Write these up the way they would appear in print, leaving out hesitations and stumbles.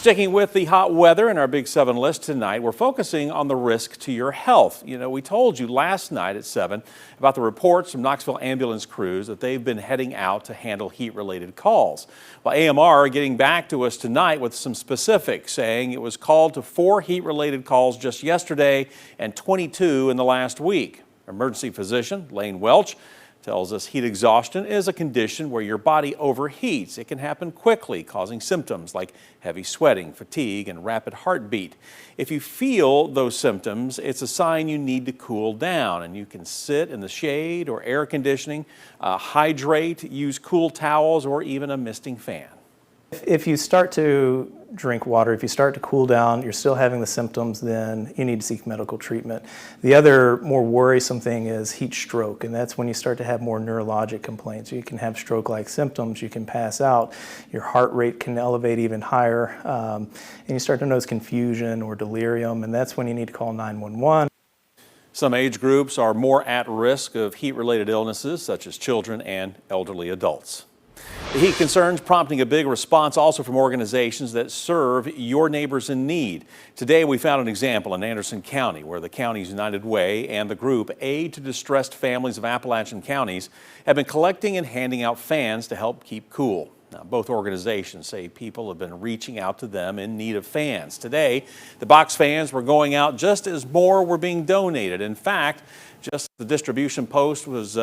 Sticking with the hot weather in our Big 7 list tonight, we're focusing on the risk to your health. You know, we told you last night at 7 about the reports from Knoxville ambulance crews that they've been heading out to handle heat-related calls. Well, AMR are getting back to us tonight with some specifics, saying it was called to 4 heat-related calls just yesterday and 22 in the last week. Emergency physician Lane Welch tells us heat exhaustion is a condition where your body overheats. It can happen quickly, causing symptoms like heavy sweating, fatigue, and rapid heartbeat. If you feel those symptoms, it's a sign you need to cool down, and you can sit in the shade or air conditioning, hydrate, use cool towels, or even a misting fan. If you start to drink water, if you start to cool down, you're still having the symptoms, then you need to seek medical treatment. The other more worrisome thing is heat stroke, and that's when you start to have more neurologic complaints. You can have stroke-like symptoms, you can pass out, your heart rate can elevate even higher, and you start to notice confusion or delirium, and that's when you need to call 911. Some age groups are more at risk of heat-related illnesses, such as children and elderly adults. The heat concerns prompting a big response also from organizations that serve your neighbors in need. Today we found an example in Anderson County where the county's United Way and the group Aid to Distressed Families of Appalachian Counties have been collecting and handing out fans to help keep cool. Now, both organizations say people have been reaching out to them in need of fans. Today, the box fans were going out just as more were being donated. In fact, just the distribution post was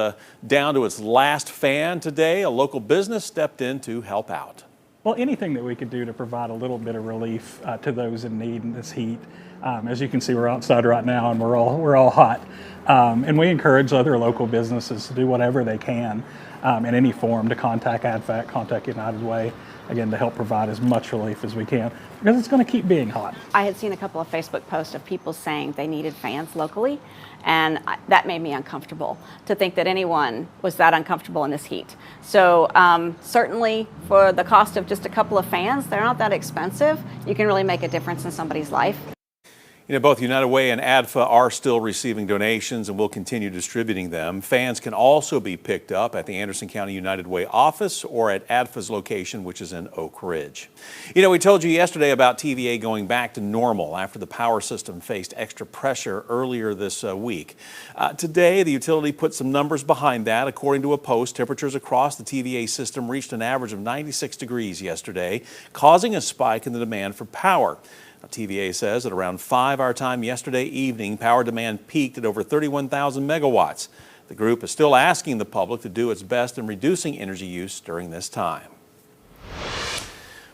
down to its last fan today. A local business stepped in to help out. Well, anything that we could do to provide a little bit of relief to those in need in this heat. As you can see, we're outside right now and we're all hot. And we encourage other local businesses to do whatever they can in any form to contact ADFAC, contact United Way, again, to help provide as much relief as we can, because it's going to keep being hot. I had seen a couple of Facebook posts of people saying they needed fans locally, and that made me uncomfortable to think that anyone was that uncomfortable in this heat. So certainly for the cost of just a couple of fans, they're not that expensive. You can really make a difference in somebody's life. You know, both United Way and ADFA are still receiving donations and will continue distributing them. Fans can also be picked up at the Anderson County United Way office or at ADFA's location, which is in Oak Ridge. You know, we told you yesterday about TVA going back to normal after the power system faced extra pressure earlier this week. Today, the utility put some numbers behind that. According to a post, temperatures across the TVA system reached an average of 96 degrees yesterday, causing a spike in the demand for power. TVA says at around 5 our time yesterday evening, power demand peaked at over 31,000 megawatts. The group is still asking the public to do its best in reducing energy use during this time.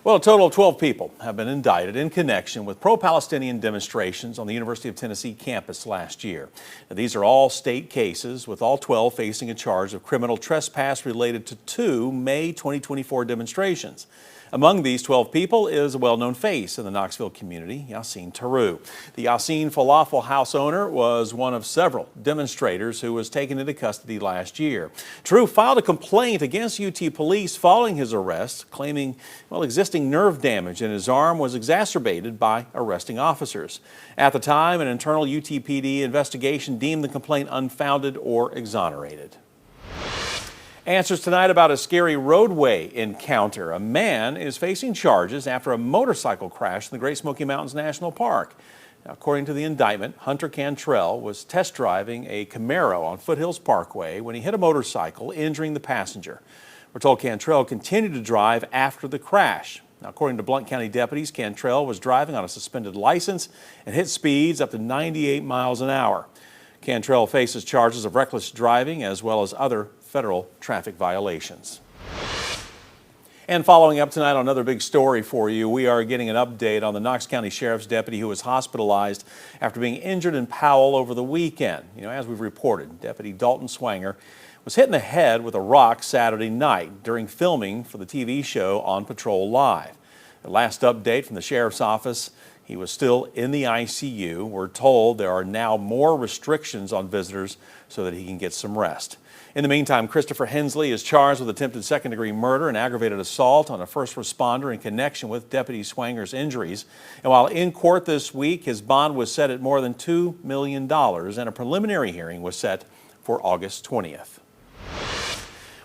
Well, a total of 12 people have been indicted in connection with pro-Palestinian demonstrations on the University of Tennessee campus last year. Now, these are all state cases, with all 12 facing a charge of criminal trespass related to 2 May 2024 demonstrations. Among these 12 people is a well-known face in the Knoxville community, Yassine Taru. The Yassine Falafel House owner was one of several demonstrators who was taken into custody last year. Taru filed a complaint against UT police following his arrest, claiming, well, existing nerve damage in his arm was exacerbated by arresting officers. At the time, an internal UTPD investigation deemed the complaint unfounded or exonerated. Answers tonight about a scary roadway encounter. A man is facing charges after a motorcycle crash in the Great Smoky Mountains National Park. Now, according to the indictment, Hunter Cantrell was test driving a Camaro on Foothills Parkway when he hit a motorcycle, injuring the passenger. We're told Cantrell continued to drive after the crash. Now, according to Blount County deputies, Cantrell was driving on a suspended license and hit speeds up to 98 miles an hour. Cantrell faces charges of reckless driving as well as other federal traffic violations. And following up tonight on another big story for you, we are getting an update on the Knox County Sheriff's deputy who was hospitalized after being injured in Powell over the weekend. You know, as we've reported, Deputy Dalton Swanger was hit in the head with a rock Saturday night during filming for the TV show On Patrol Live. The last update from the Sheriff's office, he was still in the ICU. We're told there are now more restrictions on visitors so that he can get some rest. In the meantime, Christopher Hensley is charged with attempted second-degree murder and aggravated assault on a first responder in connection with Deputy Swanger's injuries. And while in court this week, his bond was set at more than $2 million, and a preliminary hearing was set for August 20th.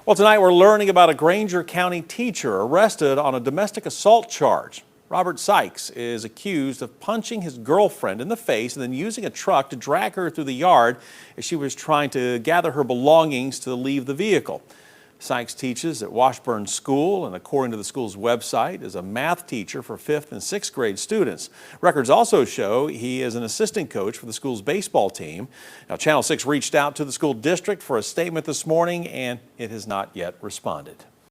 Well, tonight we're learning about a Granger County teacher arrested on a domestic assault charge. Robert Sykes is accused of punching his girlfriend in the face and then using a truck to drag her through the yard as she was trying to gather her belongings to leave the vehicle. Sykes teaches at Washburn School and, according to the school's website, is a math teacher for 5th and 6th grade students. Records also show he is an assistant coach for the school's baseball team. Now, Channel 6 reached out to the school district for a statement this morning, and it has not yet responded.